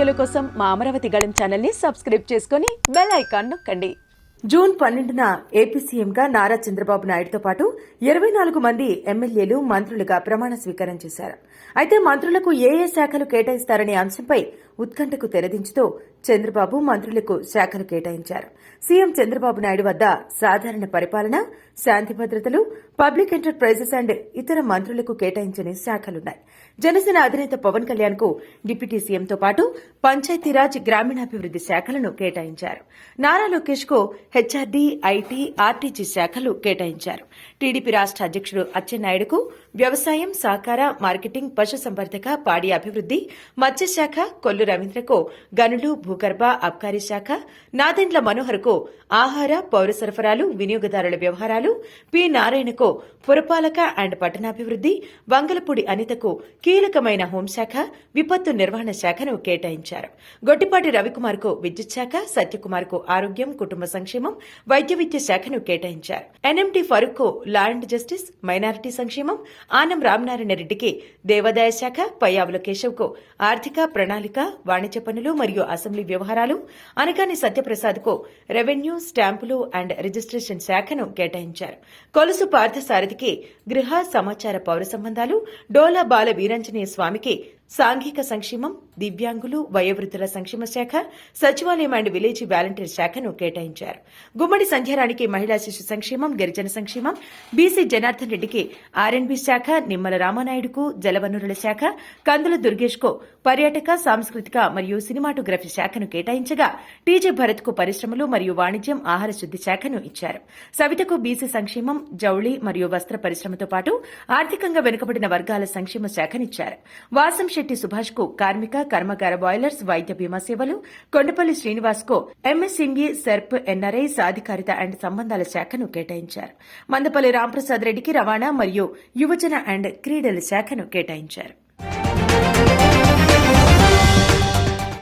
వీడియోల కోసం మా అమరావతి గళం ఛానల్ ని సబ్స్క్రైబ్ చేసుకుని బెల్ ఐకాన్ నొక్కండి. జూన్ 12న ఏపీ సీఎంగా నారా చంద్రబాబు నాయుడుతో పాటు 24 మంది ఎమ్మెల్యేలు మంత్రులుగా ప్రమాణ స్వీకారం చేశారు. అయితే మంత్రులకు ఏ శాఖలు కేటాయిస్తారనే అంశంపై ఉత్కంఠకు తెరదించుతూ చంద్రబాబు మంత్రులకు శాఖలు కేటాయించారు. సీఎం చంద్రబాబు నాయుడు వద్ద సాధారణ పరిపాలన, శాంతి భద్రతలు, పబ్లిక్ ఎంటర్ప్రైజెస్ అండ్ ఇతర మంత్రులకు కేటాయించని శాఖలున్నాయి. జనసేన అధినేత పవన్ కళ్యాణ్ కు డిప్యూటీ సీఎంతో పాటు పంచాయతీరాజ్, గ్రామీణాభివృద్ది శాఖలను కేటాయించారు. నారా లోకేష్ కు హెచ్ఆర్డీ, ఐటీ, ఆర్టీజీ శాఖలు కేటాయించారు. టీడీపీ రాష్ట అధ్యకుడు అచ్చెన్నాయుడుకు వ్యవసాయం, సహకార, మార్కెటింగ్, పశుసంవర్ధక, పాడి అభివృద్ది, మత్స్యశాఖ, కొల్లు రవీంద్రకు గనులు, భూగర్భ, అబ్కారీ శాఖ, నాదెండ్ల మనోహర్కు ఆహార, పౌర సరఫరాలు, వినియోగదారుల వ్యవహారాలు, పి నారాయణకు పురపాలక అండ్ పట్టణాభివృద్ది, వంగలపూడి అనితకు కీలకమైన హోంశాఖ, విపత్తు నిర్వహణ శాఖను కేటాయించారు. గొట్టిపాటి రవికుమార్ కు విద్యుత్ శాఖ, సత్యకుమార్ కు ఆరోగ్యం, కుటుంబ సంక్షేమం, వైద్య విద్య శాఖను కేటాయించారు. ఎన్ఎంటీ ఫరూక్ కు లా అండ్ జస్టిస్, మైనారిటీ సంక్షేమం, ఆనం రామనారాయణ రెడ్డికి దేవాదాయ శాఖ, పయ్యావుల కేశవ్ కు ఆర్థిక, ప్రణాళిక, వాణిజ్య పనులు మరియు అసెంబ్లీ వ్యవహారాలు, అనగాని సత్యప్రసాద్ కు రెవెన్యూ, స్టాంపులు అండ్ రిజిస్ట్రేషన్ శాఖను కేటాయించారు. కొలుసు పార్థసారథికి గృహ, సమాచార, పౌర సంబంధాలు, డోలా బాల వీరాంజనేయ స్వామికి సాంఘిక సంక్షేమం, దివ్యాంగులు, వయోవృద్ధుల సంక్షేమ శాఖ, సచివాలయం అండ్ విలేజ్ వాలంటీర్ శాఖను కేటాయించారు. గుమ్మడి సంధ్యారానికి మహిళా శిశు సంక్షేమం, గిరిజన సంక్షేమం, బీసీ జనార్దన్ రెడ్డికి ఆర్ఎండ్బీ శాఖ, నిమ్మల రామానాయుడుకు జలవనరుల శాఖ, కందుల దుర్గేష్ కు పర్యాటక, సాంస్కృతిక మరియు సినిమాటోగ్రఫీ శాఖను కేటాయించగా టీజే భరత్ కు పరిశ్రమలు మరియు వాణిజ్యం, ఆహార శుద్ది శాఖను ఇచ్చారు. సవితకు బీసీ సంక్షేమం, జౌళి మరియు వస్త్ర పరిశ్రమతో పాటు ఆర్థికంగా వెనుకబడిన వర్గాల సంక్షేమ శాఖనిచ్చారు. వాసం శెట్టి సుభాష్ కు కార్మిక, కర్మాగార బాయిలర్స్, వైద్య బీమా సేవలు, కొండపల్లి శ్రీనివాస్ కు ఎంఎస్ఎంఈ, సెర్ప్, ఎన్ఆర్ఐ, సాధికారిత అండ్ సంబంధాల శాఖను కేటాయించారు. మందపల్లి రాంప్రసాద్ రెడ్డికి రవాణా మరియు యువజన అండ్ క్రీడల శాఖను కేటాయించారు.